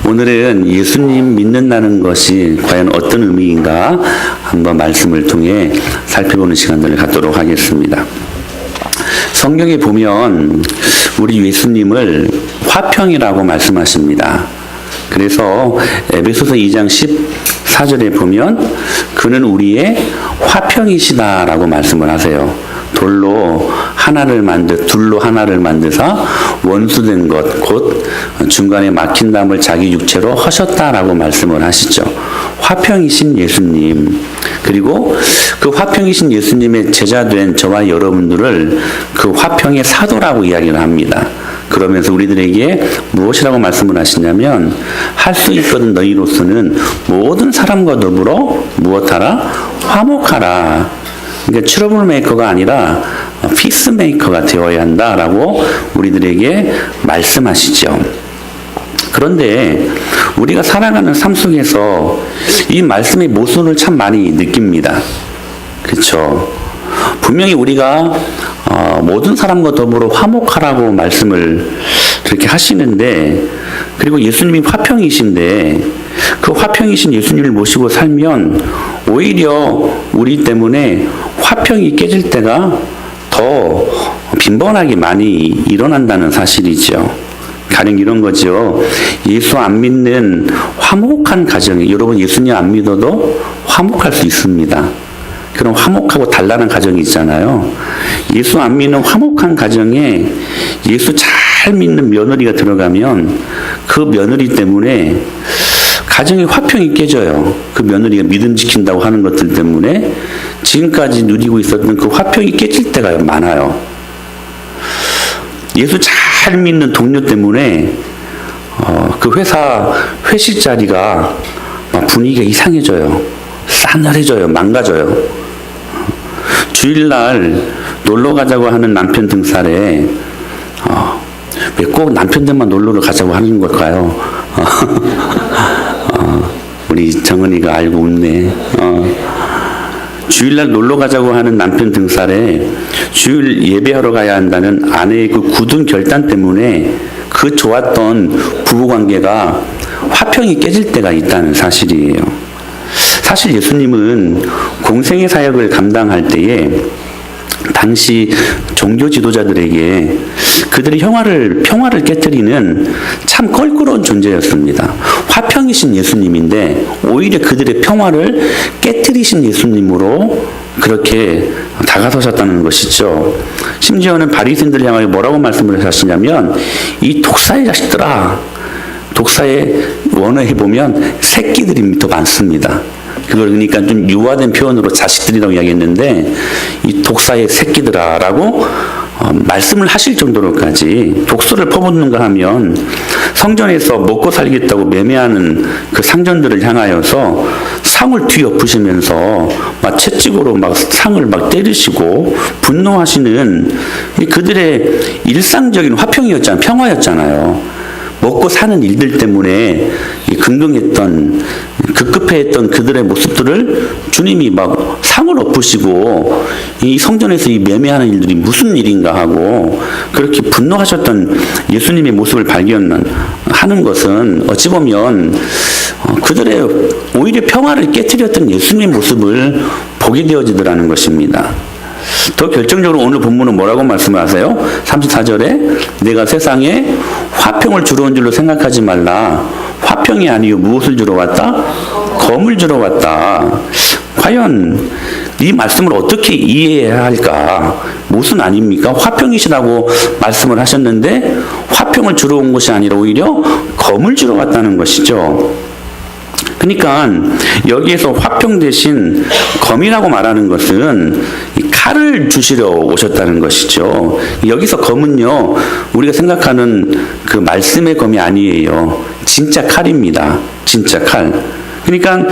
오늘은 예수님 믿는다는 것이 과연 어떤 의미인가 한번 말씀을 통해 살펴보는 시간들을 갖도록 하겠습니다. 성경에 보면 우리 예수님을 화평이라고 말씀하십니다. 그래서 에베소서 2장 14절에 보면 그는 우리의 화평이시다라고 말씀을 하세요. 둘로 하나를 만드사 원수된 것 곧 중간에 막힌 담을 자기 육체로 하셨다라고 말씀을 하시죠. 화평이신 예수님, 그리고 그 화평이신 예수님의 제자된 저와 여러분들을 그 화평의 사도라고 이야기를 합니다. 그러면서 우리들에게 무엇이라고 말씀을 하시냐면 할 수 있거든 너희로서는 모든 사람과 더불어 무엇하라? 화목하라. 그러니까 트러블 메이커가 아니라 피스 메이커가 되어야 한다라고 우리들에게 말씀하시죠. 그런데 우리가 살아가는 삶 속에서 이 말씀의 모순을 참 많이 느낍니다. 그렇죠? 분명히 우리가 모든 사람과 더불어 화목하라고 말씀을 그렇게 하시는데, 그리고 예수님이 화평이신데 그 화평이신 예수님을 모시고 살면 오히려 우리 때문에 화평이 깨질 때가 더 빈번하게 많이 일어난다는 사실이죠. 가령 이런 거죠. 예수 안 믿는 화목한 가정이, 여러분 예수님 안 믿어도 화목할 수 있습니다. 그런 화목하고 단란한 가정이 있잖아요. 예수 안 믿는 화목한 가정에 예수 잘 믿는 며느리가 들어가면 그 며느리 때문에 가정의 화평이 깨져요. 그 며느리가 믿음 지킨다고 하는 것들 때문에 지금까지 누리고 있었던 그 화평이 깨질 때가 많아요. 예수 잘 믿는 동료 때문에 그 회사 회식 자리가 분위기가 이상해져요. 싸늘해져요. 망가져요. 주일날 놀러 가자고 하는 남편 등살에 왜 꼭 남편들만 놀러 가자고 하는 걸까요? 우리 정은이가 알고 웃네. 주일날 놀러 가자고 하는 남편 등살에 주일 예배하러 가야 한다는 아내의 그 굳은 결단 때문에 그 좋았던 부부관계가 화평이 깨질 때가 있다는 사실이에요. 사실 예수님은 공생의 사역을 감당할 때에 당시 종교 지도자들에게 그들의 평화를 깨뜨리는 참 껄끄러운 존재였습니다. 화평이신 예수님인데 오히려 그들의 평화를 깨뜨리신 예수님으로 그렇게 다가서셨다는 것이죠. 심지어는 바리새인들을 향하여 뭐라고 말씀을 하시냐면 이 독사의 자식들아, 독사의 원어에 보면 새끼들이 더 많습니다. 그걸 그러니까 좀 유화된 표현으로 자식들이라고 이야기했는데 이 독사의 새끼들아라고 말씀을 하실 정도로까지 독소를 퍼붓는가 하면 성전에서 먹고 살겠다고 매매하는 그 상전들을 향하여서 상을 뒤엎으시면서 막 채찍으로 막 상을 막 때리시고 분노하시는 그들의 일상적인 화평이었잖아요. 평화였잖아요. 먹고 사는 일들 때문에 긍정했던, 급급해했던 그들의 모습들을 주님이 막 상을 엎으시고 이 성전에서 이 매매하는 일들이 무슨 일인가 하고 그렇게 분노하셨던 예수님의 모습을 발견하는 것은 어찌 보면 그들의 오히려 평화를 깨뜨렸던 예수님의 모습을 보게 되어지더라는 것입니다. 더 결정적으로 오늘 본문은 뭐라고 말씀을 하세요? 34절에 내가 세상에 화평을 주러 온 줄로 생각하지 말라. 화평이 아니요 무엇을 주러 왔다? 검을 주러 왔다. 과연 이 말씀을 어떻게 이해해야 할까? 무슨 아닙니까? 화평이시라고 말씀을 하셨는데 화평을 주러 온 것이 아니라 오히려 검을 주러 왔다는 것이죠. 그러니까 여기에서 화평 대신 검이라고 말하는 것은 칼을 주시러 오셨다는 것이죠. 여기서 검은요, 우리가 생각하는 그 말씀의 검이 아니에요. 진짜 칼입니다. 진짜 칼. 그러니까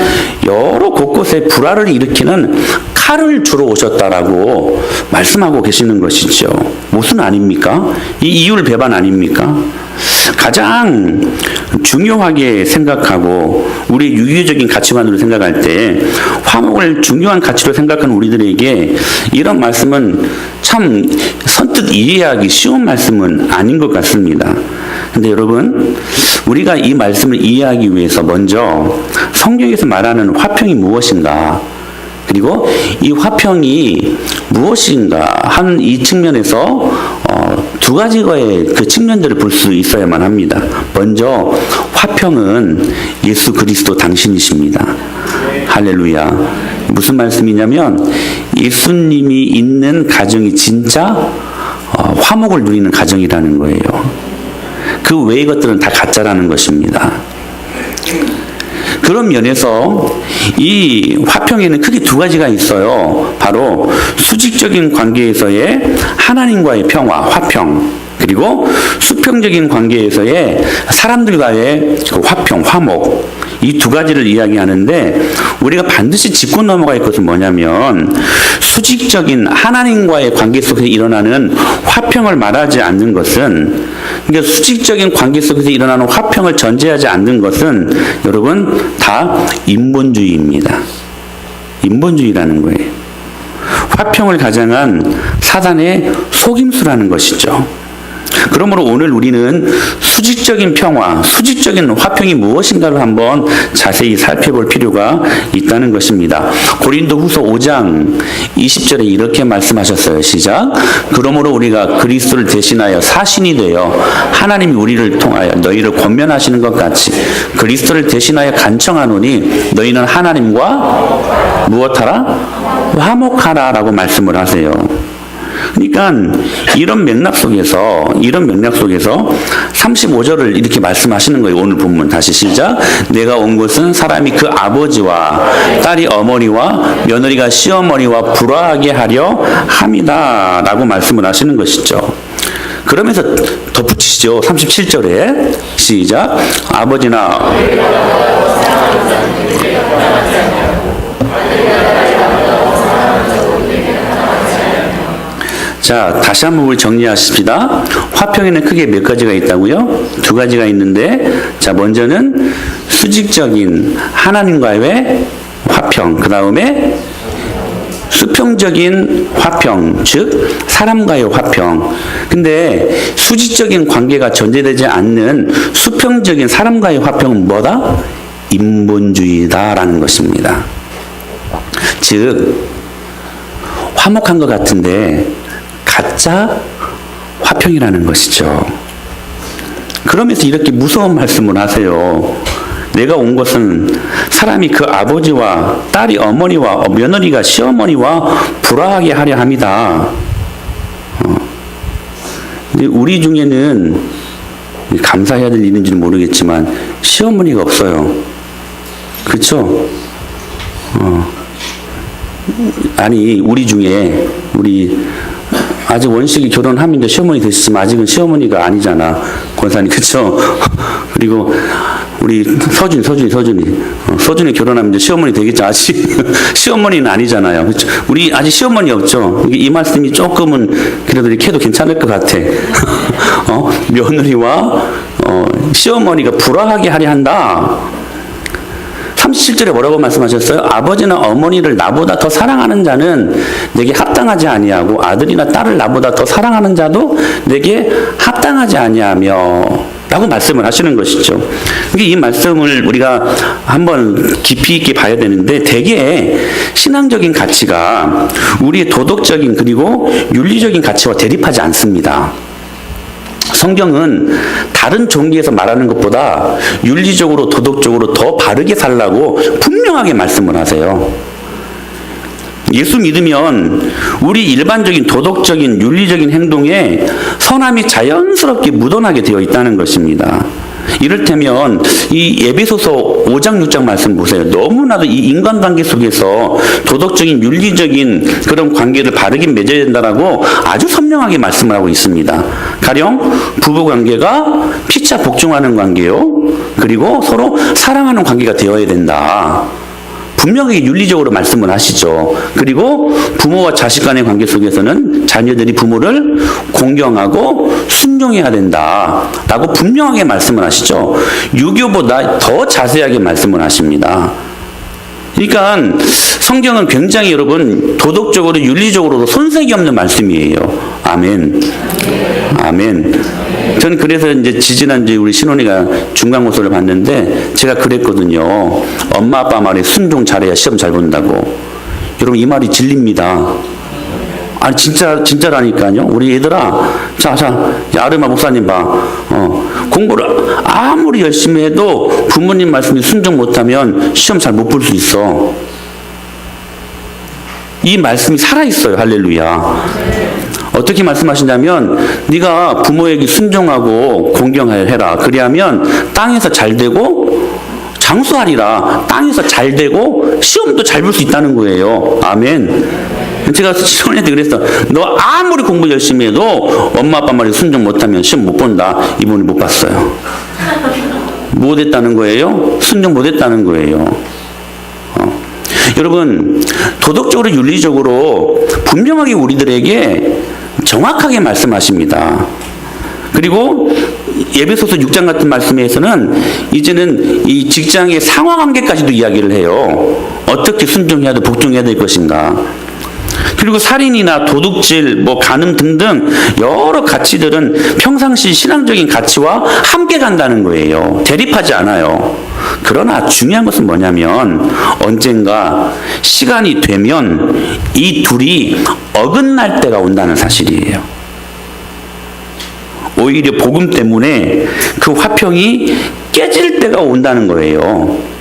여러 곳곳에 불화를 일으키는 칼을 주러 오셨다라고 말씀하고 계시는 것이죠. 무슨 아닙니까? 이 이율 배반 아닙니까? 가장 중요하게 생각하고 우리 유교적인 가치관으로 생각할 때 화목을 중요한 가치로 생각하는 우리들에게 이런 말씀은 참 선뜻 이해하기 쉬운 말씀은 아닌 것 같습니다. 근데 여러분, 우리가 이 말씀을 이해하기 위해서 먼저 성경에서 말하는 화평이 무엇인가, 그리고 이 화평이 무엇인가 하는 이 측면에서 두 가지의 그 측면들을 볼 수 있어야만 합니다. 먼저 화평은 예수 그리스도 당신이십니다. 할렐루야. 무슨 말씀이냐면 예수님이 있는 가정이 진짜 화목을 누리는 가정이라는 거예요. 그 외의 것들은 다 가짜라는 것입니다. 그런 면에서 이 화평에는 크게 두 가지가 있어요. 바로 수직적인 관계에서의 하나님과의 평화, 화평, 그리고 수평적인 관계에서의 사람들과의 화평, 화목, 이 두 가지를 이야기하는데 우리가 반드시 짚고 넘어갈 것은 뭐냐면 수직적인 하나님과의 관계 속에서 일어나는 화평을 말하지 않는 것은, 그러니까 수직적인 관계 속에서 일어나는 화평을 전제하지 않는 것은 여러분 다 인본주의입니다. 인본주의라는 거예요. 화평을 가장한 사단의 속임수라는 것이죠. 그러므로 오늘 우리는 수직적인 평화, 수직적인 화평이 무엇인가를 한번 자세히 살펴볼 필요가 있다는 것입니다. 고린도후서 5장 20절에 이렇게 말씀하셨어요. 시작. 그러므로 우리가 그리스도를 대신하여 사신이 되어 하나님이 우리를 통하여 너희를 권면하시는 것 같이 그리스도를 대신하여 간청하노니 너희는 하나님과 무엇하라? 화목하라 라고 말씀을 하세요. 그러니까 이런 맥락 속에서 35절을 이렇게 말씀하시는 거예요. 오늘 본문 다시 시작. 내가 온 것은 사람이 그 아버지와 딸이 어머니와 며느리가 시어머니와 불화하게 하려 함이다 라고 말씀을 하시는 것이죠. 그러면서 덧붙이시죠. 37절에 시작. 아버지나 자, 다시 한번 우리 정리하십시다. 화평에는 크게 몇 가지가 있다고요? 두 가지가 있는데, 자, 먼저는 수직적인 하나님과의 화평, 그 다음에 수평적인 화평, 즉 사람과의 화평. 근데 수직적인 관계가 전제되지 않는 수평적인 사람과의 화평은 뭐다? 인본주의다라는 것입니다. 즉 화목한 것 같은데 가짜 화평이라는 것이죠. 그러면서 이렇게 무서운 말씀을 하세요. 내가 온 것은 사람이 그 아버지와 딸이 어머니와 며느리가 시어머니와 불화하게 하려 합니다. 근데 우리 중에는 감사해야 될 일인지는 모르겠지만 시어머니가 없어요. 그렇죠? 아니 우리 중에 아직 원식이 결혼하면 시어머니 되시지만 아직은 시어머니가 아니잖아. 권사님, 그쵸? 그리고 우리 서준이 결혼하면 이제 시어머니 되겠죠. 아직 시어머니는 아니잖아요. 그쵸? 우리 아직 시어머니 없죠. 이 말씀이 조금은 그래도 이렇게 해도 괜찮을 것 같아. 며느리와 시어머니가 불화하게 하려 한다. 37절에 뭐라고 말씀하셨어요? 아버지나 어머니를 나보다 더 사랑하는 자는 내게 합당하지 아니하고 아들이나 딸을 나보다 더 사랑하는 자도 내게 합당하지 아니하며 라고 말씀을 하시는 것이죠. 이 말씀을 우리가 한번 깊이 있게 봐야 되는데 대개 신앙적인 가치가 우리의 도덕적인 그리고 윤리적인 가치와 대립하지 않습니다. 성경은 다른 종기에서 말하는 것보다 윤리적으로 도덕적으로 더 바르게 살라고 분명하게 말씀을 하세요. 예수 믿으면 우리 일반적인 도덕적인 윤리적인 행동에 선함이 자연스럽게 묻어나게 되어 있다는 것입니다. 이를테면 이 에베소서 5장 6장 말씀 보세요. 너무나도 이 인간관계 속에서 도덕적인 윤리적인 그런 관계를 바르게 맺어야 된다라고 아주 선명하게 말씀을 하고 있습니다. 가령 부부관계가 피차 복종하는 관계요. 그리고 서로 사랑하는 관계가 되어야 된다. 분명히 윤리적으로 말씀을 하시죠. 그리고 부모와 자식 간의 관계 속에서는 자녀들이 부모를 공경하고 순종해야 된다라고 분명하게 말씀을 하시죠. 유교보다 더 자세하게 말씀을 하십니다. 그러니까 성경은 굉장히 여러분 도덕적으로 윤리적으로도 손색이 없는 말씀이에요. 아멘. 아멘. 전 그래서 이제 지지난주에 우리 신혼이가 중간고사를 봤는데 제가 그랬거든요. 엄마 아빠 말에 순종 잘해야 시험 잘 본다고. 여러분 이 말이 진리입니다. 아니 진짜라니까요. 우리 얘들아, 자, 아르마 목사님 봐. 공부를 아무리 열심히 해도 부모님 말씀에 순종 못하면 시험 잘 못 볼 수 있어. 이 말씀이 살아있어요. 할렐루야. 어떻게 말씀하시냐면 네가 부모에게 순종하고 공경해라. 그리하면 땅에서 잘 되고 장수하리라. 땅에서 잘 되고 시험도 잘 볼 수 있다는 거예요. 아멘. 제가 시원한테 그랬어. 너 아무리 공부 열심히 해도 엄마 아빠 말에 순종 못하면 시험 못 본다. 이분이 못 봤어요. 못했다는 거예요? 순종 못했다는 거예요. 여러분 도덕적으로 윤리적으로 분명하게 우리들에게 정확하게 말씀하십니다. 그리고 에베소서 6장 같은 말씀에서는 이제는 이 직장의 상하관계까지도 이야기를 해요. 어떻게 순종해야 돼, 복종해야 될 것인가. 그리고 살인이나 도둑질, 간음 등등 여러 가치들은 평상시 신앙적인 가치와 함께 간다는 거예요. 대립하지 않아요. 그러나 중요한 것은 뭐냐면 언젠가 시간이 되면 이 둘이 어긋날 때가 온다는 사실이에요. 오히려 복음 때문에 그 화평이 깨질 때가 온다는 거예요.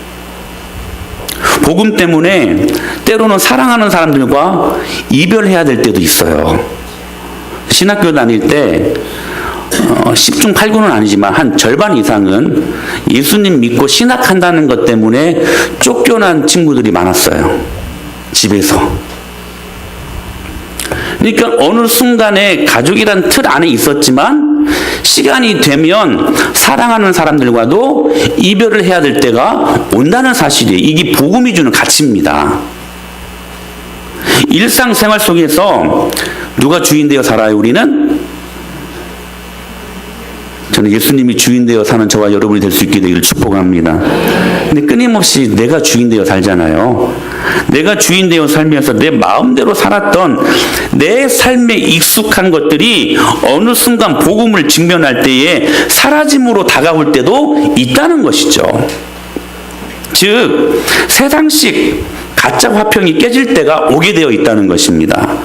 복음 때문에 때로는 사랑하는 사람들과 이별해야 될 때도 있어요. 신학교 다닐 때 10중 8구는 아니지만 한 절반 이상은 예수님 믿고 신학한다는 것 때문에 쫓겨난 친구들이 많았어요. 집에서. 그러니까 어느 순간에 가족이란 틀 안에 있었지만 시간이 되면 사랑하는 사람들과도 이별을 해야 될 때가 온다는 사실이에요. 이게 복음이 주는 가치입니다. 일상생활 속에서 누가 주인 되어 살아요, 우리는? 저는 예수님이 주인 되어 사는 저와 여러분이 될 수 있게 되기를 축복합니다. 근데 끊임없이 내가 주인 되어 살잖아요. 내가 주인 되어 살면서 내 마음대로 살았던 내 삶에 익숙한 것들이 어느 순간 복음을 직면할 때에 사라짐으로 다가올 때도 있다는 것이죠. 즉 세상식 가짜 화평이 깨질 때가 오게 되어 있다는 것입니다.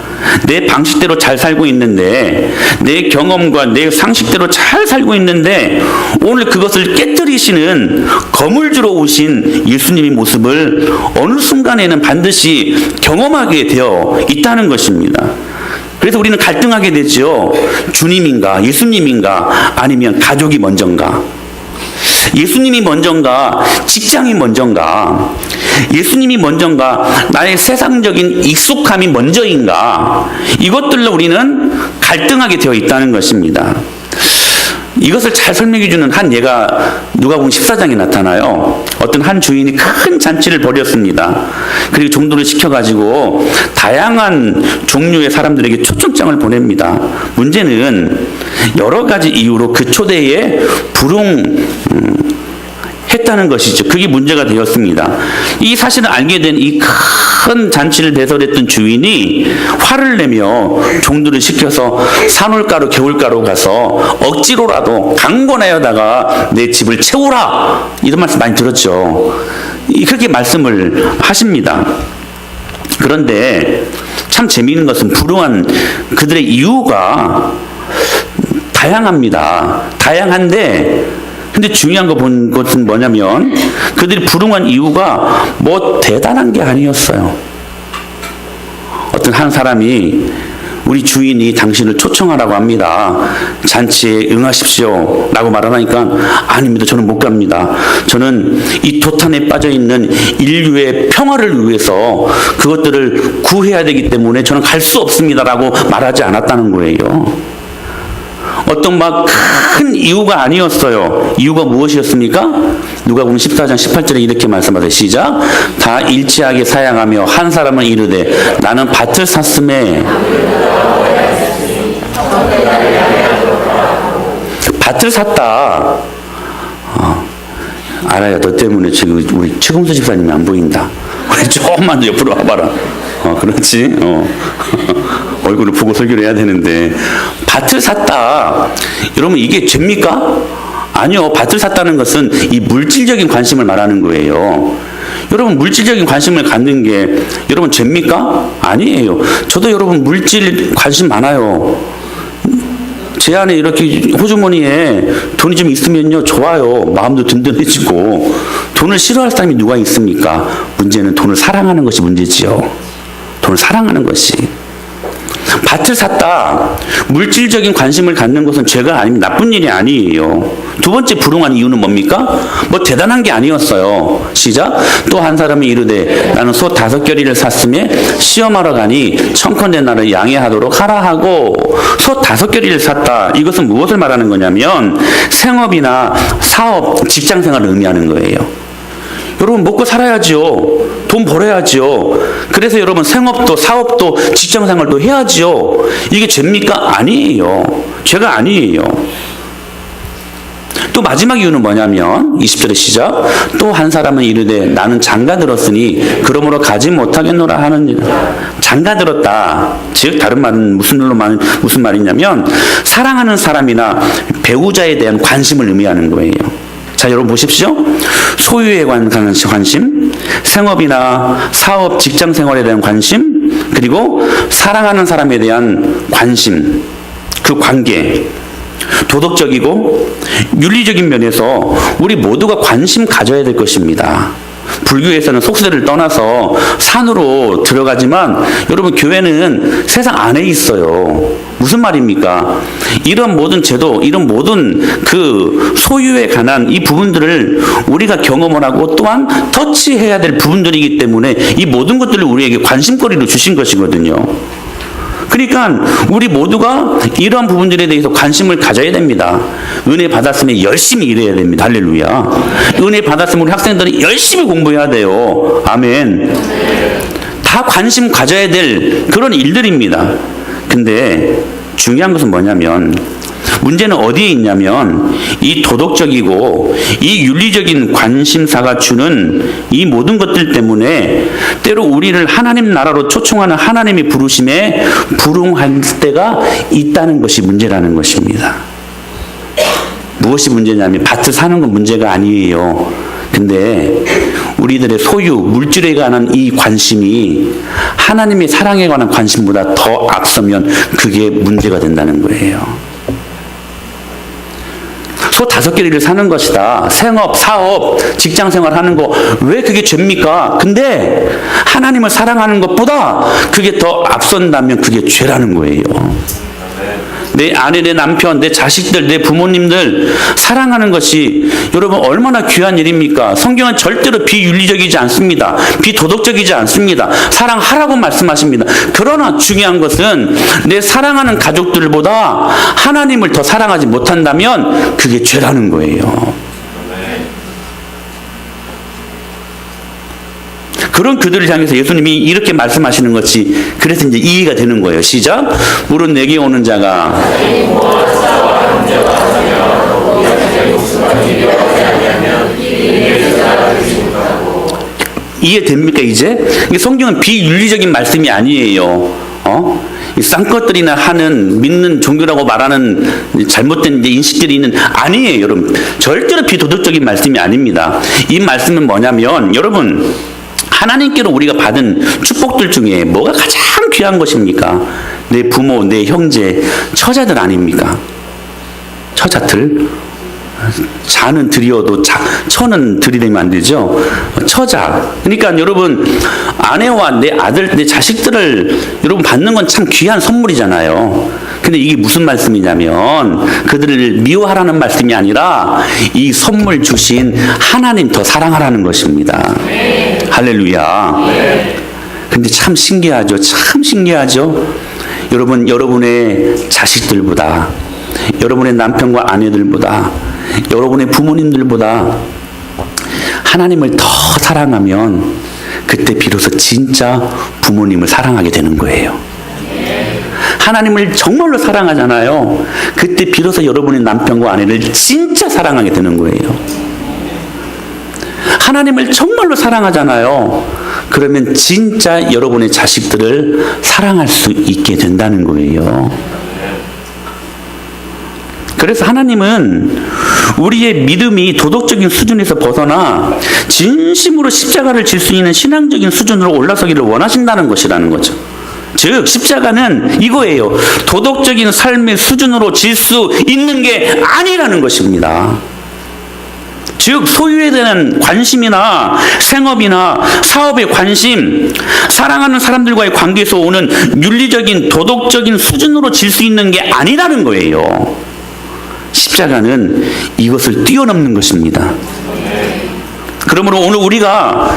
내 방식대로 잘 살고 있는데, 내 경험과 내 상식대로 잘 살고 있는데 오늘 그것을 깨뜨리시는 거물주로 오신 예수님의 모습을 어느 순간에는 반드시 경험하게 되어 있다는 것입니다. 그래서 우리는 갈등하게 되죠. 주님인가 예수님인가 아니면 가족이 먼저인가, 예수님이 먼저인가 직장이 먼저인가, 예수님이 먼저인가 나의 세상적인 익숙함이 먼저인가, 이것들로 우리는 갈등하게 되어 있다는 것입니다. 이것을 잘 설명해 주는 한 예가 누가복음 14장에 나타나요. 어떤 한 주인이 큰 잔치를 벌였습니다. 그리고 종도를 시켜가지고 다양한 종류의 사람들에게 초청장을 보냅니다. 문제는 여러 가지 이유로 그 초대에 했다는 것이죠. 그게 문제가 되었습니다. 이 사실을 알게 된 이 큰 잔치를 배설했던 주인이 화를 내며 종들을 시켜서 산울가로 겨울가로 가서 억지로라도 강권하여다가 내 집을 채우라, 이런 말씀 많이 들었죠. 그렇게 말씀을 하십니다. 그런데 참 재미있는 것은 불우한 그들의 이유가 다양합니다. 다양한데 근데 중요한 거 본 것은 뭐냐면 그들이 불응한 이유가 뭐 대단한 게 아니었어요. 어떤 한 사람이 우리 주인이 당신을 초청하라고 합니다. 잔치에 응하십시오 라고 말하니까 아닙니다. 저는 못 갑니다. 저는 이 도탄에 빠져있는 인류의 평화를 위해서 그것들을 구해야 되기 때문에 저는 갈 수 없습니다 라고 말하지 않았다는 거예요. 어떤 막 큰 이유가 아니었어요. 이유가 무엇이었습니까? 누가복음 14장 18절에 이렇게 말씀하세요. 시작. 다 일치하게 사양하며 한 사람은 이르되 나는 밭을 샀음에. 밭을 샀다. 알아요. 너 때문에 지금 우리 최공수 집사님이 안 보인다. 그래, 조금만 더 옆으로 와봐라. 그렇지. 얼굴을 보고 설교를 해야 되는데. 밭을 샀다. 여러분, 이게 죄입니까? 아니요. 밭을 샀다는 것은 이 물질적인 관심을 말하는 거예요. 여러분, 물질적인 관심을 갖는 게 여러분 죄입니까? 아니에요. 저도 여러분 물질 관심 많아요. 제 안에 이렇게 호주머니에 돈이 좀 있으면요, 좋아요. 마음도 든든해지고. 돈을 싫어할 사람이 누가 있습니까? 문제는 돈을 사랑하는 것이 문제지요. 돈을 사랑하는 것이. 밭을 샀다. 물질적인 관심을 갖는 것은 죄가 아닙니다. 나쁜 일이 아니에요. 두 번째 불응한 이유는 뭡니까? 뭐 대단한 게 아니었어요. 시작. 또 한 사람이 이르되 나는 소 5겨리를 샀으며 시험하러 가니 청컨대 나를 양해하도록 하라 하고, 소 5겨리를 샀다. 이것은 무엇을 말하는 거냐면 생업이나 사업, 직장생활을 의미하는 거예요. 여러분, 먹고 살아야죠. 돈 벌어야죠. 그래서 여러분 생업도 사업도 직장생활도 해야죠. 이게 죄입니까? 아니에요. 죄가 아니에요. 또 마지막 이유는 뭐냐면 20절의 시작. 또 한 사람은 이르되 나는 장가 들었으니 그러므로 가지 못하겠노라 하느니라. 장가 들었다. 즉 다른 말은 무슨 말이냐면 사랑하는 사람이나 배우자에 대한 관심을 의미하는 거예요. 자, 여러분 보십시오. 소유에 관한 관심, 생업이나 사업, 직장 생활에 대한 관심, 그리고 사랑하는 사람에 대한 관심, 그 관계, 도덕적이고 윤리적인 면에서 우리 모두가 관심 가져야 될 것입니다. 불교에서는 속세를 떠나서 산으로 들어가지만 여러분 교회는 세상 안에 있어요. 무슨 말입니까? 이런 모든 제도, 이런 모든 그 소유에 관한 이 부분들을 우리가 경험을 하고 또한 터치해야 될 부분들이기 때문에 이 모든 것들을 우리에게 관심거리로 주신 것이거든요. 그러니까 우리 모두가 이러한 부분들에 대해서 관심을 가져야 됩니다. 은혜 받았으면 열심히 일해야 됩니다. 할렐루야. 은혜 받았으면 우리 학생들이 열심히 공부해야 돼요. 아멘. 다 관심 가져야 될 그런 일들입니다. 근데 중요한 것은 뭐냐면 문제는 어디에 있냐면 이 도덕적이고 이 윤리적인 관심사가 주는 이 모든 것들 때문에 때로 우리를 하나님 나라로 초청하는 하나님의 부르심에 불응할 때가 있다는 것이 문제라는 것입니다. 무엇이 문제냐면 밭을 사는 건 문제가 아니에요. 근데 우리들의 소유, 물질에 관한 이 관심이 하나님의 사랑에 관한 관심보다 더 앞서면 그게 문제가 된다는 거예요. 소 5겨리를 사는 것이다. 생업, 사업, 직장생활 하는 거 왜 그게 죄입니까? 근데 하나님을 사랑하는 것보다 그게 더 앞선다면 그게 죄라는 거예요. 내 아내, 내 남편, 내 자식들, 내 부모님들 사랑하는 것이 여러분 얼마나 귀한 일입니까? 성경은 절대로 비윤리적이지 않습니다. 비도덕적이지 않습니다. 사랑하라고 말씀하십니다. 그러나 중요한 것은 내 사랑하는 가족들보다 하나님을 더 사랑하지 못한다면 그게 죄라는 거예요. 그런 그들을 향해서 예수님이 이렇게 말씀하시는 것이 그래서 이제 이해가 되는 거예요. 시작. 물은 내게 오는 자가 이해됩니까 이제? 성경은 비윤리적인 말씀이 아니에요. 이 쌍것들이나 하는 믿는 종교라고 말하는 잘못된 인식들이 있는 아니에요. 여러분 절대로 비도덕적인 말씀이 아닙니다. 이 말씀은 뭐냐면 여러분 하나님께로 우리가 받은 축복들 중에 뭐가 가장 귀한 것입니까? 내 부모, 내 형제, 처자들 아닙니까? 처자들. 자는 들이어도 처는 들이대면 안 되죠. 처자. 그러니까 여러분 아내와 내 아들, 내 자식들을 여러분 받는 건 참 귀한 선물이잖아요. 근데 이게 무슨 말씀이냐면 그들을 미워하라는 말씀이 아니라 이 선물 주신 하나님 더 사랑하라는 것입니다. 할렐루야. 근데 참 신기하죠. 참 신기하죠. 여러분, 여러분의 자식들보다, 여러분의 남편과 아내들보다, 여러분의 부모님들보다 하나님을 더 사랑하면 그때 비로소 진짜 부모님을 사랑하게 되는 거예요. 하나님을 정말로 사랑하잖아요. 그때 비로소 여러분의 남편과 아내를 진짜 사랑하게 되는 거예요. 하나님을 정말로 사랑하잖아요. 그러면 진짜 여러분의 자식들을 사랑할 수 있게 된다는 거예요. 그래서 하나님은 우리의 믿음이 도덕적인 수준에서 벗어나 진심으로 십자가를 질 수 있는 신앙적인 수준으로 올라서기를 원하신다는 것이라는 거죠. 즉 십자가는 이거예요. 도덕적인 삶의 수준으로 질 수 있는 게 아니라는 것입니다. 즉 소유에 대한 관심이나 생업이나 사업의 관심, 사랑하는 사람들과의 관계에서 오는 윤리적인 도덕적인 수준으로 질 수 있는 게 아니라는 거예요. 십자가는 이것을 뛰어넘는 것입니다. 그러므로 오늘 우리가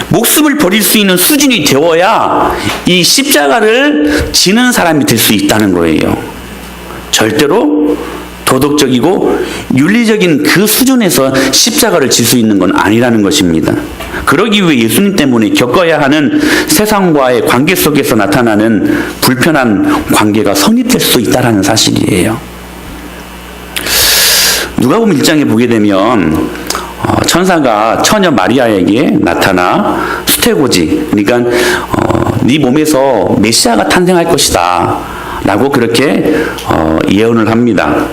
목숨을 버릴 수 있는 수준이 되어야 이 십자가를 지는 사람이 될 수 있다는 거예요. 절대로 도덕적이고 윤리적인 그 수준에서 십자가를 질 수 있는 건 아니라는 것입니다. 그러기 위해 예수님 때문에 겪어야 하는 세상과의 관계 속에서 나타나는 불편한 관계가 성립될 수 있다는 사실이에요. 누가복음 1장에 보게 되면 천사가 처녀 마리아에게 나타나 수태고지, 그러니까 네 몸에서 메시아가 탄생할 것이다 라고 그렇게 예언을 합니다.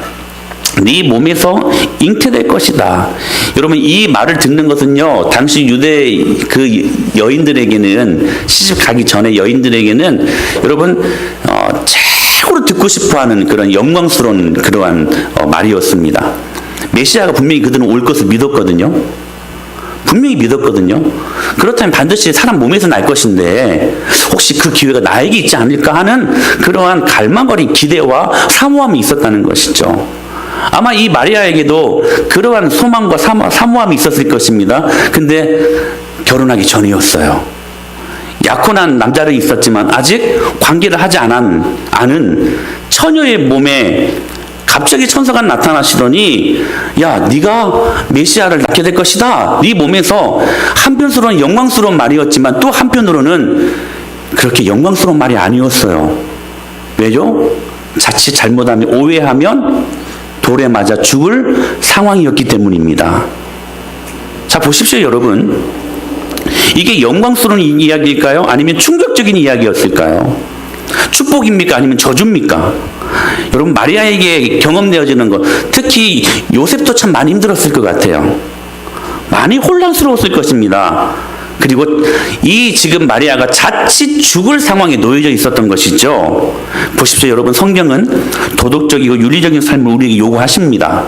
네 몸에서 잉태될 것이다. 여러분 이 말을 듣는 것은요, 당시 유대 그 여인들에게는, 시집 가기 전에 여인들에게는 여러분 최고로 듣고 싶어하는 그런 영광스러운 그러한 말이었습니다. 메시아가 분명히 그들은 올 것을 믿었거든요. 분명히 믿었거든요. 그렇다면 반드시 사람 몸에서 날 것인데 혹시 그 기회가 나에게 있지 않을까 하는 그러한 갈망거린 기대와 사모함이 있었다는 것이죠. 아마 이 마리아에게도 그러한 소망과 사모함이 있었을 것입니다. 근데 결혼하기 전이었어요. 약혼한 남자는 있었지만 아직 관계를 하지 않은 처녀의 몸에 갑자기 천사가 나타나시더니 야, 네가 메시아를 낳게 될 것이다. 네 몸에서 한편으로는 영광스러운 말이었지만 또 한편으로는 그렇게 영광스러운 말이 아니었어요. 왜죠? 자칫 잘못하면, 오해하면 돌에 맞아 죽을 상황이었기 때문입니다. 자, 보십시오 여러분. 이게 영광스러운 이야기일까요? 아니면 충격적인 이야기였을까요? 축복입니까? 아니면 저주입니까? 여러분 마리아에게 경험되어지는 것, 특히 요셉도 참 많이 힘들었을 것 같아요. 많이 혼란스러웠을 것입니다. 그리고 이 지금 마리아가 자칫 죽을 상황에 놓여져 있었던 것이죠. 보십시오 여러분, 성경은 도덕적이고 윤리적인 삶을 우리에게 요구하십니다.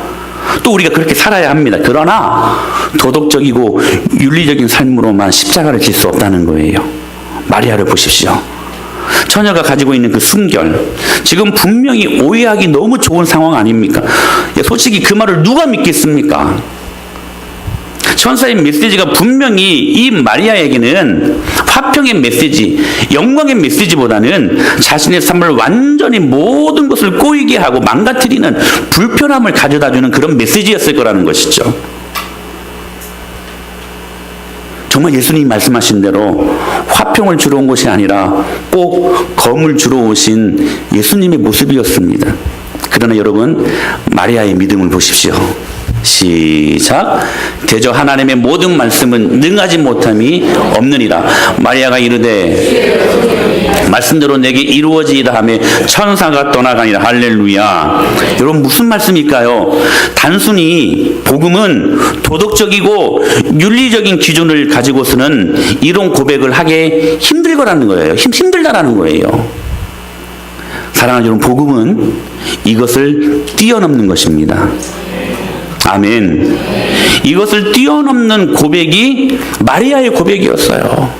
또 우리가 그렇게 살아야 합니다. 그러나 도덕적이고 윤리적인 삶으로만 십자가를 질 수 없다는 거예요. 마리아를 보십시오. 처녀가 가지고 있는 그 순결, 지금 분명히 오해하기 너무 좋은 상황 아닙니까? 솔직히 그 말을 누가 믿겠습니까? 천사의 메시지가 분명히 이 마리아에게는 화평의 메시지, 영광의 메시지보다는 자신의 삶을 완전히 모든 것을 꼬이게 하고 망가뜨리는 불편함을 가져다주는 그런 메시지였을 거라는 것이죠. 정말 예수님이 말씀하신 대로 화평을 주러 온 것이 아니라 꼭 검을 주러 오신 예수님의 모습이었습니다. 그러나 여러분, 마리아의 믿음을 보십시오. 시작. 대저 하나님의 모든 말씀은 능하지 못함이 없느니라. 마리아가 이르되 말씀대로 내게 이루어지이다 하며 천사가 떠나가니라. 할렐루야. 여러분 무슨 말씀일까요? 단순히 복음은 도덕적이고 윤리적인 기준을 가지고서는 이런 고백을 하기 힘들거라는 거예요. 힘들다라는 거예요. 사랑하는 여러분, 복음은 이것을 뛰어넘는 것입니다. 아멘. 이것을 뛰어넘는 고백이 마리아의 고백이었어요.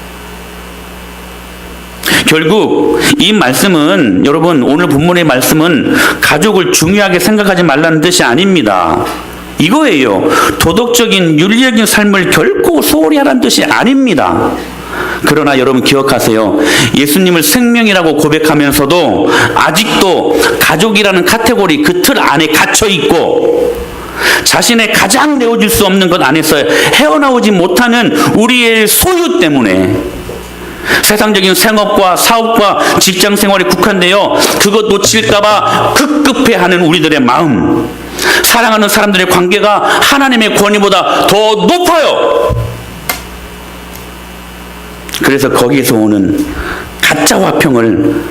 결국 이 말씀은, 여러분 오늘 본문의 말씀은 가족을 중요하게 생각하지 말라는 뜻이 아닙니다. 이거예요. 도덕적인 윤리적인 삶을 결코 소홀히 하라는 뜻이 아닙니다. 그러나 여러분 기억하세요. 예수님을 생명이라고 고백하면서도 아직도 가족이라는 카테고리 그 틀 안에 갇혀 있고, 자신의 가장 내어줄 수 없는 것 안에서 헤어나오지 못하는 우리의 소유 때문에 세상적인 생업과 사업과 직장 생활에 국한되어 그것 놓칠까봐 급급해하는 우리들의 마음, 사랑하는 사람들의 관계가 하나님의 권위보다 더 높아요. 그래서 거기에서 오는 가짜 화평을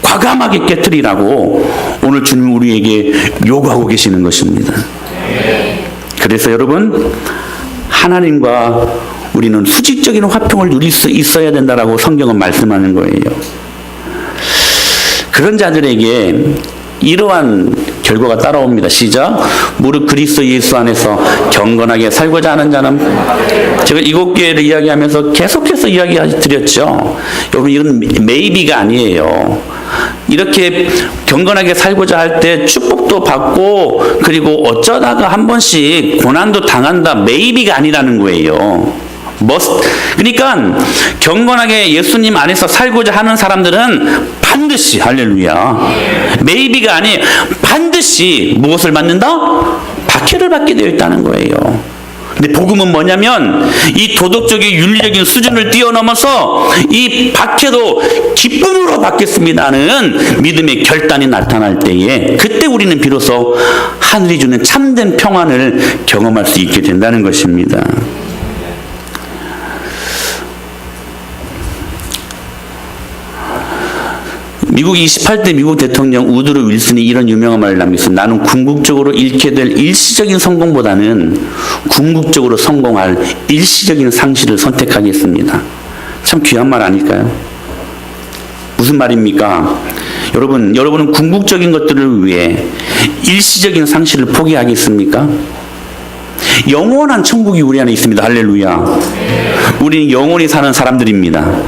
과감하게 깨뜨리라고 오늘 주님 우리에게 요구하고 계시는 것입니다. 그래서 여러분, 하나님과 우리는 수직적인 화평을 누릴 수 있어야 된다라고 성경은 말씀하는 거예요. 그런 자들에게 이러한 결과가 따라옵니다. 시작. 무릇 그리스도 예수 안에서 경건하게 살고자 하는 자는, 제가 7개를 이야기하면서 계속해서 이야기드렸죠. 여러분, 이건 maybe가 아니에요. 이렇게 경건하게 살고자 할 때 축복도 받고 그리고 어쩌다가 한 번씩 고난도 당한다, maybe가 아니라는 거예요. 그러니까 경건하게 예수님 안에서 살고자 하는 사람들은 반드시, 할렐루야, maybe가 아니 반드시 무엇을 받는다? 박해를 받게 되어 있다는 거예요. 근데 복음은 뭐냐면 이 도덕적인 윤리적인 수준을 뛰어넘어서 이 박해도 기쁨으로 받겠습니다는 믿음의 결단이 나타날 때에, 그때 우리는 비로소 하늘이 주는 참된 평안을 경험할 수 있게 된다는 것입니다. 미국 28대 미국 대통령 우드로 윌슨이 이런 유명한 말을 남겼습니다. 나는 궁극적으로 잃게 될 일시적인 성공보다는 궁극적으로 성공할 일시적인 상실을 선택하겠습니다. 참 귀한 말 아닐까요? 무슨 말입니까? 여러분은 궁극적인 것들을 위해 일시적인 상실을 포기하겠습니까? 영원한 천국이 우리 안에 있습니다. 할렐루야. 우리는 영원히 사는 사람들입니다.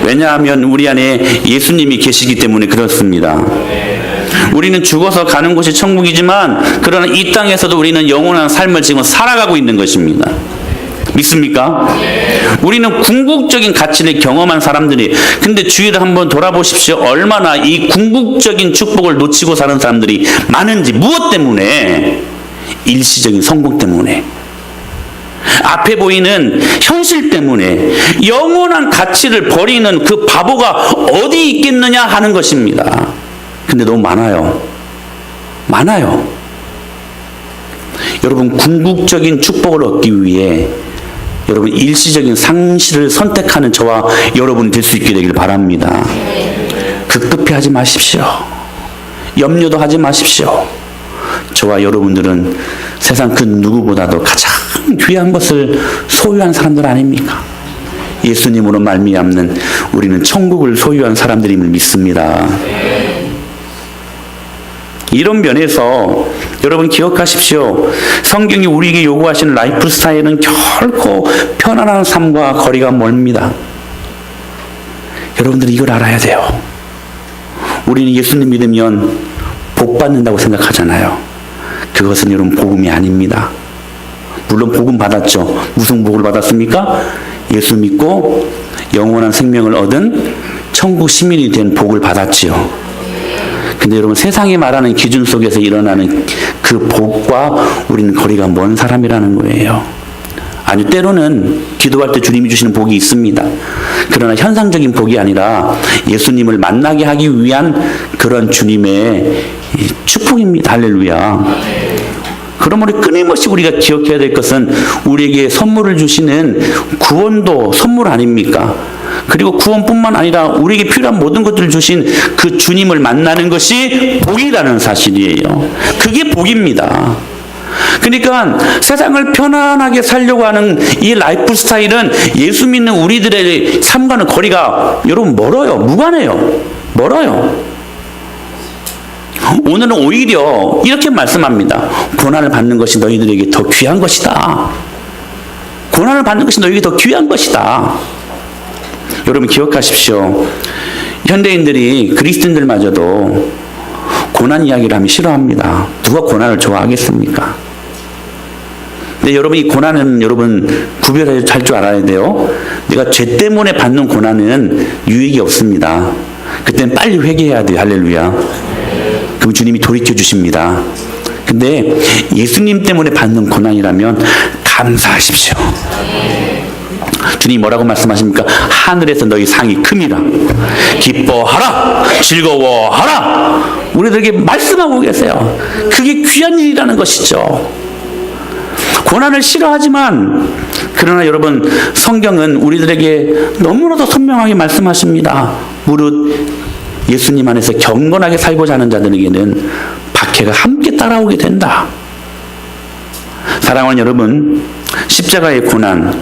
왜냐하면 우리 안에 예수님이 계시기 때문에 그렇습니다. 우리는 죽어서 가는 곳이 천국이지만 그러나 이 땅에서도 우리는 영원한 삶을 지금 살아가고 있는 것입니다. 믿습니까? 우리는 궁극적인 가치를 경험한 사람들이, 근데 주위를 한번 돌아보십시오. 얼마나 이 궁극적인 축복을 놓치고 사는 사람들이 많은지. 무엇 때문에? 일시적인 성공 때문에, 앞에 보이는 현실 때문에 영원한 가치를 버리는 그 바보가 어디 있겠느냐 하는 것입니다. 근데 너무 많아요. 여러분, 궁극적인 축복을 얻기 위해 여러분 일시적인 상실을 선택하는 저와 여러분이 될 수 있게 되길 바랍니다. 급급해하지 마십시오. 염려도 하지 마십시오. 저와 여러분들은 세상 그 누구보다도 가장 귀한 것을 소유한 사람들 아닙니까? 예수님으로 말미암는 우리는 천국을 소유한 사람들임을 믿습니다. 이런 면에서 여러분 기억하십시오. 성경이 우리에게 요구하시는 라이프 스타일은 결코 편안한 삶과 거리가 멀습니다. 여러분들이 이걸 알아야 돼요. 우리는 예수님 믿으면 복 받는다고 생각하잖아요. 그것은 여러분 복음이 아닙니다. 물론 복음 받았죠. 무슨 복을 받았습니까? 예수 믿고 영원한 생명을 얻은 천국 시민이 된 복을 받았지요. 근데 여러분, 세상이 말하는 기준 속에서 일어나는 그 복과 우리는 거리가 먼 사람이라는 거예요. 아니, 때로는 기도할 때 주님이 주시는 복이 있습니다. 그러나 현상적인 복이 아니라 예수님을 만나게 하기 위한 그런 주님의 축복입니다. 할렐루야. 그러므로 끊임없이 우리가 기억해야 될 것은 우리에게 선물을 주시는 구원도 선물 아닙니까? 그리고 구원뿐만 아니라 우리에게 필요한 모든 것들을 주신 그 주님을 만나는 것이 복이라는 사실이에요. 그게 복입니다. 그러니까 세상을 편안하게 살려고 하는 이 라이프 스타일은 예수 믿는 우리들의 삶과는 거리가 여러분 멀어요. 무관해요. 멀어요. 오늘은 오히려 이렇게 말씀합니다. 고난을 받는 것이 너희들에게 더 귀한 것이다. 고난을 받는 것이 너희에게 더 귀한 것이다. 여러분 기억하십시오. 현대인들이, 그리스도인들마저도 고난 이야기를 하면 싫어합니다. 누가 고난을 좋아하겠습니까? 근데 여러분, 이 고난은 여러분 구별할 줄 알아야 돼요. 내가 죄 때문에 받는 고난은 유익이 없습니다. 그때는 빨리 회개해야 돼요. 할렐루야. 그럼 주님이 돌이켜 주십니다. 근데 예수님 때문에 받는 고난이라면 감사하십시오. 주님이 뭐라고 말씀하십니까? 하늘에서 너희 상이 큼이라. 기뻐하라. 즐거워하라. 우리들에게 말씀하고 계세요. 그게 귀한 일이라는 것이죠. 고난을 싫어하지만 그러나 여러분 성경은 우리들에게 너무나도 선명하게 말씀하십니다. 무릇 예수님 안에서 경건하게 살고자 하는 자들에게는 박해가 함께 따라오게 된다. 사랑하는 여러분, 십자가의 고난,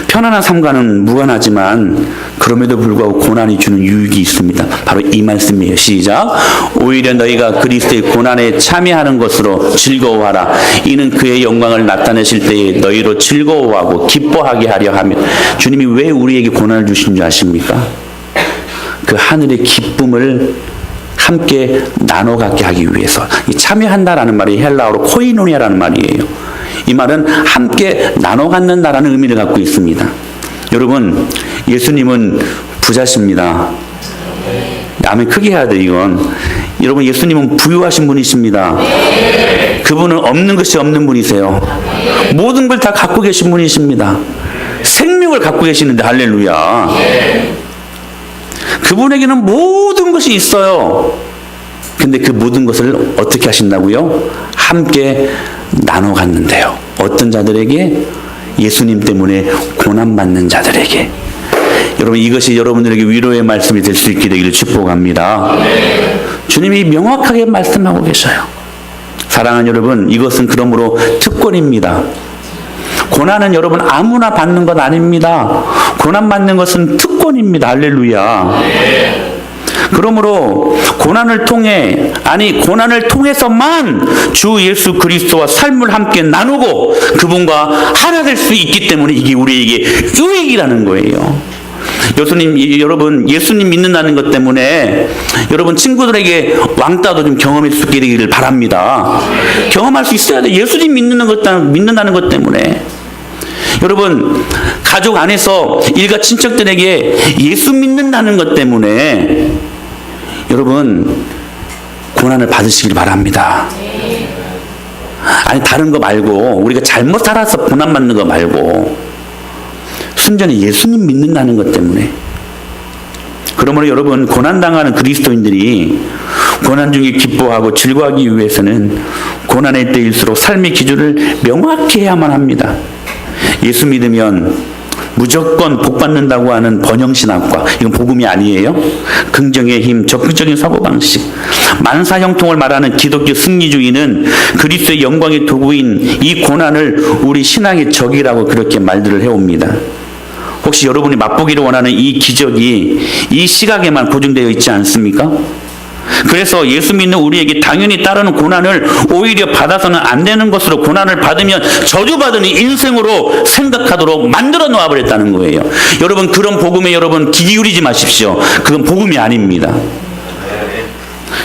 편안한 삶과는 무관하지만 그럼에도 불구하고 고난이 주는 유익이 있습니다. 바로 이 말씀이에요. 시작. 오히려 너희가 그리스도의 고난에 참여하는 것으로 즐거워하라. 이는 그의 영광을 나타내실 때에 너희로 즐거워하고 기뻐하게 하려 하며. 주님이 왜 우리에게 고난을 주신 줄 아십니까? 그 하늘의 기쁨을 함께 나눠 갖게 하기 위해서. 이 참여한다라는 말이 헬라어로 코이노니아라는 말이에요. 이 말은 함께 나눠 갖는다라는 의미를 갖고 있습니다. 여러분, 예수님은 부자십니다. 아멘 크게 해야 돼 이건. 여러분, 예수님은 부유하신 분이십니다. 그분은 없는 것이 없는 분이세요. 모든 걸 다 갖고 계신 분이십니다. 생명을 갖고 계시는데 할렐루야. 그분에게는 모든 것이 있어요. 근데 그 모든 것을 어떻게 하신다고요? 함께 나눠 갖는데요. 어떤 자들에게? 예수님 때문에 고난받는 자들에게. 여러분, 이것이 여러분들에게 위로의 말씀이 될 수 있게 되기를 축복합니다. 주님이 명확하게 말씀하고 계셔요. 사랑하는 여러분, 이것은 그러므로 특권입니다. 고난은 여러분 아무나 받는 것 아닙니다. 고난 받는 것은 특권입니다. 할렐루야. 그러므로 고난을 통해서만 주 예수 그리스도와 삶을 함께 나누고 그분과 하나 될 수 있기 때문에 이게 우리에게 유익이라는 거예요. 여러분 예수님 믿는다는 것 때문에 여러분 친구들에게 왕따도 좀 경험할 수 있게 되기를 바랍니다. 경험할 수 있어야 돼. 예수님 믿는다는 것 때문에. 여러분 가족 안에서 일가 친척들에게 예수 믿는다는 것 때문에 여러분 고난을 받으시길 바랍니다. 아니 다른 거 말고 우리가 잘못 살아서 고난 받는 거 말고 순전히 예수님 믿는다는 것 때문에. 그러므로 여러분 고난당하는 그리스도인들이 고난 중에 기뻐하고 즐거워하기 위해서는 고난의 때일수록 삶의 기준을 명확히 해야만 합니다. 예수 믿으면 무조건 복 받는다고 하는 번영신학과, 이건 복음이 아니에요. 긍정의 힘, 적극적인 사고방식, 만사형통을 말하는 기독교 승리주의는 그리스도의 영광의 도구인 이 고난을 우리 신앙의 적이라고 그렇게 말들을 해옵니다. 혹시 여러분이 맛보기를 원하는 이 기적이 이 시각에만 고정되어 있지 않습니까? 그래서 예수 믿는 우리에게 당연히 따르는 고난을 오히려 받아서는 안 되는 것으로, 고난을 받으면 저주받은 인생으로 생각하도록 만들어 놓아버렸다는 거예요. 여러분 그런 복음에 여러분 귀 기울이지 마십시오. 그건 복음이 아닙니다.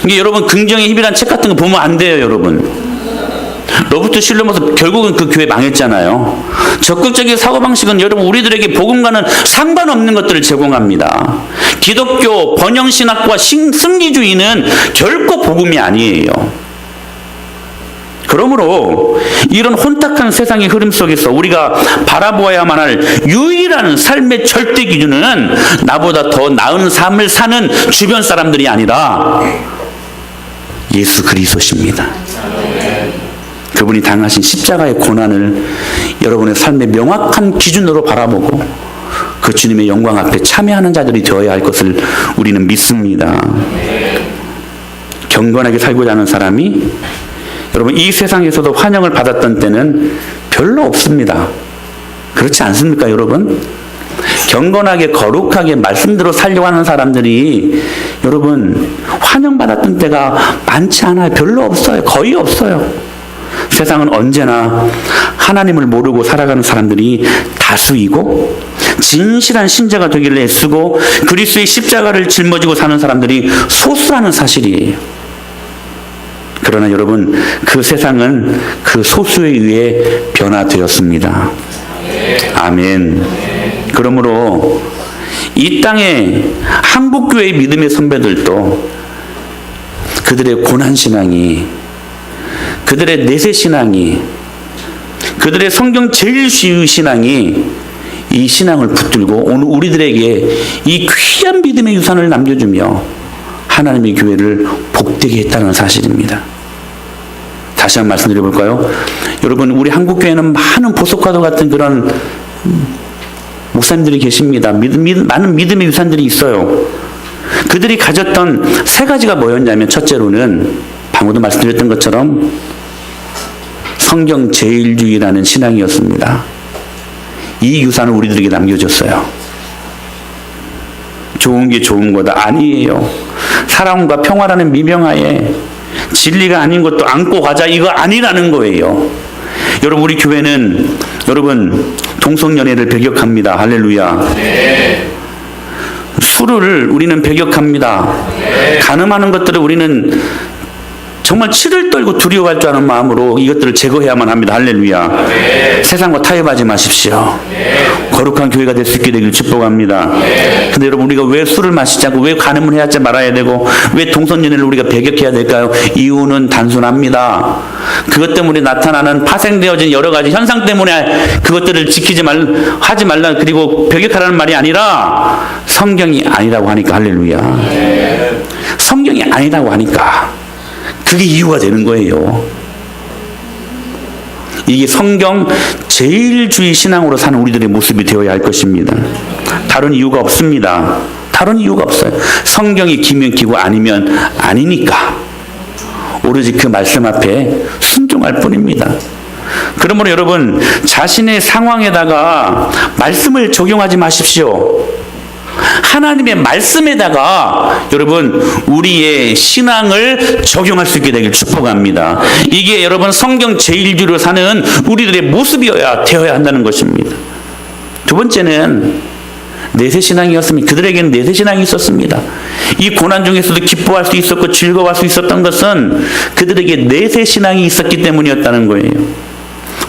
이게 여러분 긍정의 힘이란 책 같은 거 보면 안 돼요. 여러분 로버트 실러머서 결국은 그 교회 망했잖아요. 적극적인 사고방식은 여러분 우리들에게 복음과는 상관없는 것들을 제공합니다. 기독교 번영신학과 승리주의는 결코 복음이 아니에요. 그러므로 이런 혼탁한 세상의 흐름 속에서 우리가 바라보아야만 할 유일한 삶의 절대 기준은 나보다 더 나은 삶을 사는 주변 사람들이 아니라 예수 그리스도십니다. 그분이 당하신 십자가의 고난을 여러분의 삶의 명확한 기준으로 바라보고 그 주님의 영광 앞에 참여하는 자들이 되어야 할 것을 우리는 믿습니다. 경건하게 살고자 하는 사람이 여러분 이 세상에서도 환영을 받았던 때는 별로 없습니다. 그렇지 않습니까 여러분? 경건하게 거룩하게 말씀대로 살려고 하는 사람들이 여러분 환영받았던 때가 많지 않아요. 별로 없어요. 거의 없어요. 세상은 언제나 하나님을 모르고 살아가는 사람들이 다수이고 진실한 신자가 되기를 애쓰고 그리스도의 십자가를 짊어지고 사는 사람들이 소수라는 사실이에요. 그러나 여러분 그 세상은 그 소수에 의해 변화되었습니다. 아멘. 그러므로 이 땅에 한국교회의 믿음의 선배들도 그들의 고난신앙이, 그들의 내세신앙이, 그들의 성경 제일 쉬운 신앙이 이 신앙을 붙들고 오늘 우리들에게 이 귀한 믿음의 유산을 남겨주며 하나님의 교회를 복되게 했다는 사실입니다. 다시 한번 말씀드려 볼까요? 여러분, 우리 한국교회는 많은 보석과도 같은 그런 목사님들이 계십니다. 많은 믿음의 유산들이 있어요. 그들이 가졌던 세 가지가 뭐였냐면, 첫째로는 방금도 말씀드렸던 것처럼 성경 제일주의라는 신앙이었습니다. 이 유산을 우리들에게 남겨줬어요. 좋은 게 좋은 거다. 아니에요. 사랑과 평화라는 미명하에 진리가 아닌 것도 안고 가자. 이거 아니라는 거예요. 여러분, 우리 교회는 동성연애를 배격합니다. 할렐루야. 네. 술을 우리는 배격합니다. 네. 간음하는 것들을 우리는 정말 치를 떨고 두려워할 줄 아는 마음으로 이것들을 제거해야만 합니다. 할렐루야. 네. 세상과 타협하지 마십시오. 네. 거룩한 교회가 될 수 있게 되길 축복합니다. 네. 근데 여러분, 우리가 왜 술을 마시지 않고 왜 간음을 해야 하지 말아야 되고 왜 동성연애를 우리가 배격해야 될까요? 이유는 단순합니다. 그것 때문에 나타나는 파생되어진 여러 가지 현상 때문에 그것들을 하지 말라, 그리고 배격하라는 말이 아니라 성경이 아니라고 하니까. 할렐루야. 네. 성경이 아니라고 하니까 그게 이유가 되는 거예요. 이게 성경 제일주의 신앙으로 사는 우리들의 모습이 되어야 할 것입니다. 다른 이유가 없습니다. 다른 이유가 없어요. 성경이 기면 기고 아니면 아니니까 오로지 그 말씀 앞에 순종할 뿐입니다. 그러므로 여러분, 자신의 상황에다가 말씀을 적용하지 마십시오. 하나님의 말씀에다가 여러분, 우리의 신앙을 적용할 수 있게 되길 축복합니다. 이게 여러분, 성경 제일주의로 사는 우리들의 모습이어야 되어야 한다는 것입니다. 두 번째는 내세신앙이었습니다. 그들에게는 내세신앙이 있었습니다. 이 고난 중에서도 기뻐할 수 있었고 즐거워할 수 있었던 것은 그들에게 내세신앙이 있었기 때문이었다는 거예요.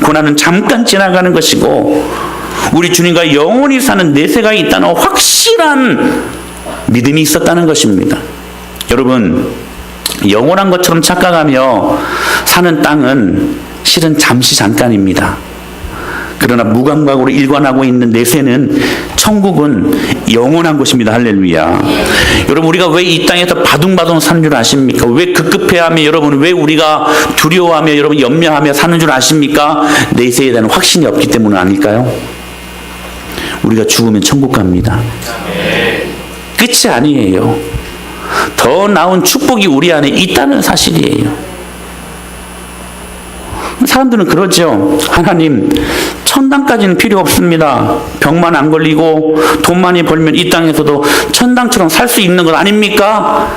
고난은 잠깐 지나가는 것이고 우리 주님과 영원히 사는 내세가 있다는 확실한 믿음이 있었다는 것입니다. 여러분, 영원한 것처럼 착각하며 사는 땅은 실은 잠시 잠깐입니다. 그러나 무감각으로 일관하고 있는 내세는, 천국은 영원한 것입니다. 할렐루야. 여러분, 우리가 왜 이 땅에서 바둥바둥 사는 줄 아십니까? 왜 급급해하며, 여러분, 왜 우리가 두려워하며, 여러분, 염려하며 사는 줄 아십니까? 내세에 대한 확신이 없기 때문 아닐까요? 우리가 죽으면 천국 갑니다. 끝이 아니에요. 더 나은 축복이 우리 안에 있다는 사실이에요. 사람들은 그러죠. 하나님, 천당까지는 필요 없습니다. 병만 안 걸리고 돈 많이 벌면 이 땅에서도 천당처럼 살 수 있는 것 아닙니까?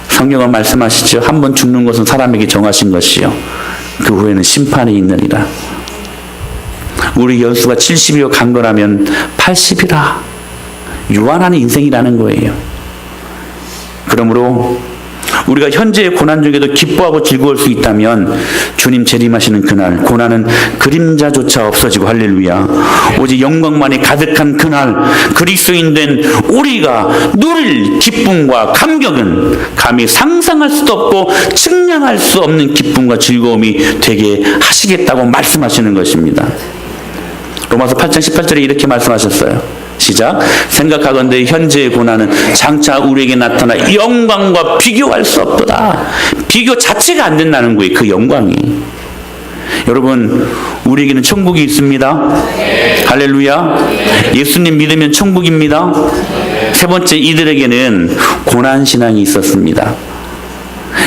성경은 말씀하시죠. 한 번 죽는 것은 사람에게 정하신 것이요, 그 후에는 심판이 있느니라. 우리 연수가 70이요 강건하면 80이라. 유한한 인생이라는 거예요. 그러므로 우리가 현재의 고난 중에도 기뻐하고 즐거울 수 있다면 주님 재림하시는 그날 고난은 그림자조차 없어지고, 할렐루야, 오직 영광만이 가득한 그날 그리스도인 된 우리가 누릴 기쁨과 감격은 감히 상상할 수도 없고 측량할 수 없는 기쁨과 즐거움이 되게 하시겠다고 말씀하시는 것입니다. 로마서 8장 18절에 이렇게 말씀하셨어요. 시작. 생각하건대 현재의 고난은 장차 우리에게 나타나 영광과 비교할 수 없도다. 비교 자체가 안 된다는 거예요. 그 영광이. 여러분, 우리에게는 천국이 있습니다. 할렐루야. 예수님 믿으면 천국입니다. 세 번째, 이들에게는 고난신앙이 있었습니다.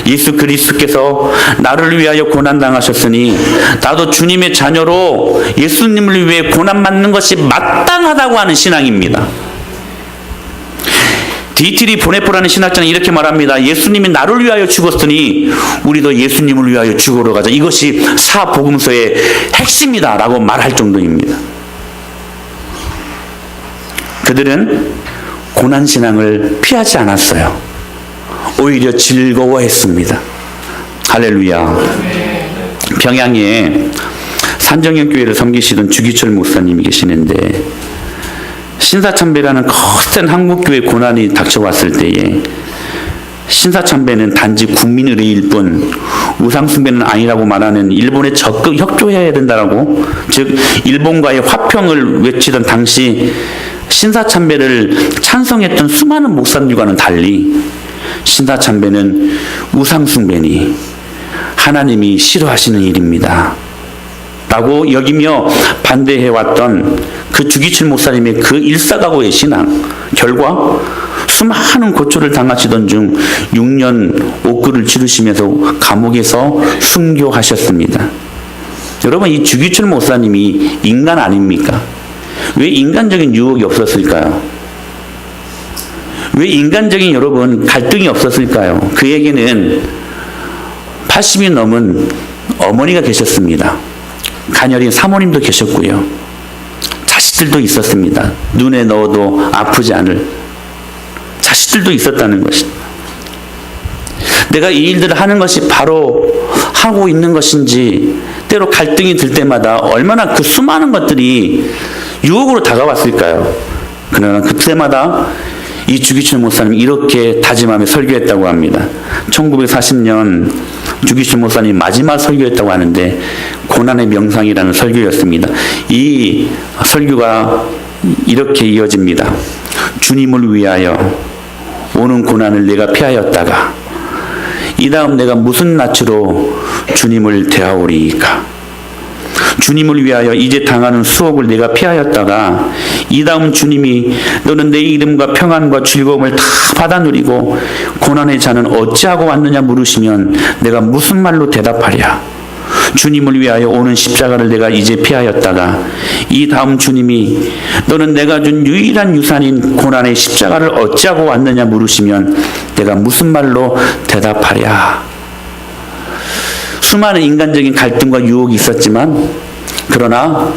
예수 그리스도께서 나를 위하여 고난당하셨으니 나도 주님의 자녀로 예수님을 위해 고난받는 것이 마땅하다고 하는 신앙입니다. 디트리 보네포라는 신학자는 이렇게 말합니다. 예수님이 나를 위하여 죽었으니 우리도 예수님을 위하여 죽으러 가자. 이것이 사복음서의 핵심이다 라고 말할 정도입니다. 그들은 고난신앙을 피하지 않았어요. 오히려 즐거워했습니다. 할렐루야. 평양에 산정형 교회를 섬기시던 주기철 목사님이 계시는데, 신사참배라는 거센 한국교회 고난이 닥쳐왔을 때에 신사참배는 단지 국민의례일 뿐 우상숭배는 아니라고 말하는 일본에 적극 협조해야 된다라고, 즉 일본과의 화평을 외치던 당시 신사참배를 찬성했던 수많은 목사님과는 달리 신사참배는 우상숭배니 하나님이 싫어하시는 일입니다. 라고 여기며 반대해왔던 그 주기철 목사님의 그 일사각오의 신앙 결과 수많은 고초를 당하시던 중 6년 옥구를 치르시면서 감옥에서 순교하셨습니다. 여러분, 이 주기철 목사님이 인간 아닙니까? 왜 인간적인 유혹이 없었을까요? 왜 인간적인 여러분 갈등이 없었을까요? 그에게는 80이 넘은 어머니가 계셨습니다. 가녀린 사모님도 계셨고요. 자식들도 있었습니다. 눈에 넣어도 아프지 않을 자식들도 있었다는 것입니다. 내가 이 일들을 하는 것이 바로 하고 있는 것인지 때로 갈등이 들 때마다 얼마나 그 수많은 것들이 유혹으로 다가왔을까요? 그러나 그때마다 이 주기철 목사님 이렇게 다짐하며 설교했다고 합니다. 1940년 주기철 목사님 마지막 설교했다고 하는데 고난의 명상이라는 설교였습니다. 이 설교가 이렇게 이어집니다. 주님을 위하여 오는 고난을 내가 피하였다가 이 다음 내가 무슨 낯으로 주님을 대하오리이까. 주님을 위하여 이제 당하는 수혹을 내가 피하였다가 이 다음 주님이 너는 내 이름과 평안과 즐거움을 다 받아 누리고 고난의 자는 어찌하고 왔느냐 물으시면 내가 무슨 말로 대답하랴. 주님을 위하여 오는 십자가를 내가 이제 피하였다가 이 다음 주님이 너는 내가 준 유일한 유산인 고난의 십자가를 어찌하고 왔느냐 물으시면 내가 무슨 말로 대답하랴. 수많은 인간적인 갈등과 유혹이 있었지만 그러나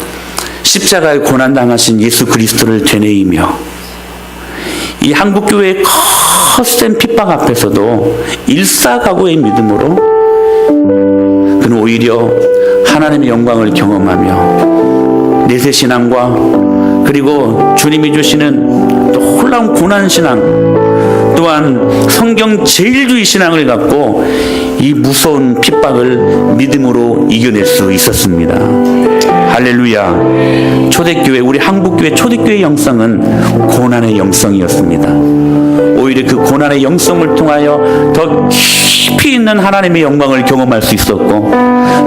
십자가에 고난당하신 예수 그리스도를 되뇌이며 이 한국교회의 거센 핍박 앞에서도 일사각오의 믿음으로 그는 오히려 하나님의 영광을 경험하며 내세신앙과 그리고 주님이 주시는 놀라운 고난신앙 또한 성경 제일주의 신앙을 갖고 이 무서운 핍박을 믿음으로 이겨낼 수 있었습니다. 할렐루야. 초대교회, 우리 한국교회 초대교회 영성은 고난의 영성이었습니다. 오히려 그 고난의 영성을 통하여 더 깊이 있는 하나님의 영광을 경험할 수 있었고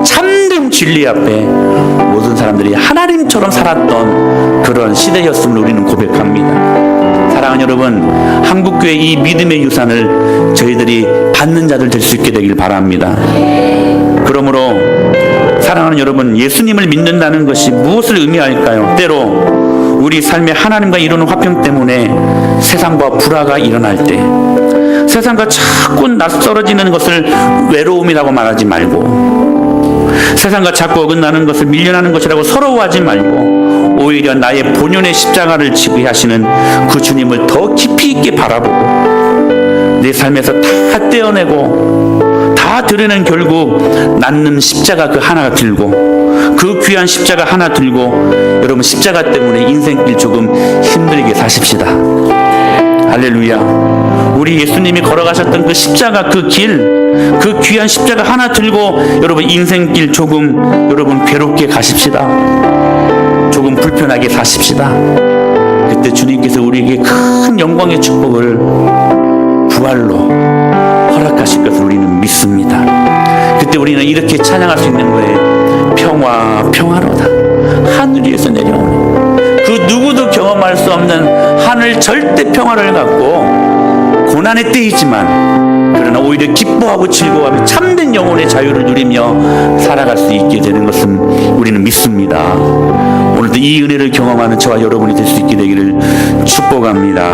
참된 진리 앞에 모든 사람들이 하나님처럼 살았던 그런 시대였음을 우리는 고백합니다. 사랑하는 여러분, 한국교회 이 믿음의 유산을 저희들이 받는 자들 될 수 있게 되길 바랍니다. 그러므로 사랑하는 여러분, 예수님을 믿는다는 것이 무엇을 의미할까요? 때로 우리 삶에 하나님과 이루는 화평 때문에 세상과 불화가 일어날 때 세상과 자꾸 낯설어지는 것을 외로움이라고 말하지 말고 세상과 자꾸 어긋나는 것을 밀려나는 것이라고 서러워하지 말고 오히려 나의 본연의 십자가를 지배하시는 그 주님을 더 깊이 있게 바라보고 내 삶에서 다 떼어내고 다 드러낸 결국 낳는 십자가 그 하나 들고 그 귀한 십자가 하나 들고 여러분 십자가 때문에 인생길 조금 힘들게 사십시다. 할렐루야. 우리 예수님이 걸어가셨던 그 십자가 그 길, 그 귀한 십자가 하나 들고 여러분 인생길 조금 여러분 괴롭게 가십시다. 조금 불편하게 사십시다. 그때 주님께서 우리에게 큰 영광의 축복을 부활로 허락하실 것을 우리는 믿습니다. 그때 우리는 이렇게 찬양할 수 있는 거예요. 평화 평화로다. 하늘 위에서 내려오는 그 누구도 경험할 수 없는 하늘 절대 평화를 갖고 고난의 때이지만 그러나 오히려 기뻐하고 즐거워하며 참된 영혼의 자유를 누리며 살아갈 수 있게 되는 것은 우리는 믿습니다. 오늘도 이 은혜를 경험하는 저와 여러분이 될 수 있게 되기를 축복합니다.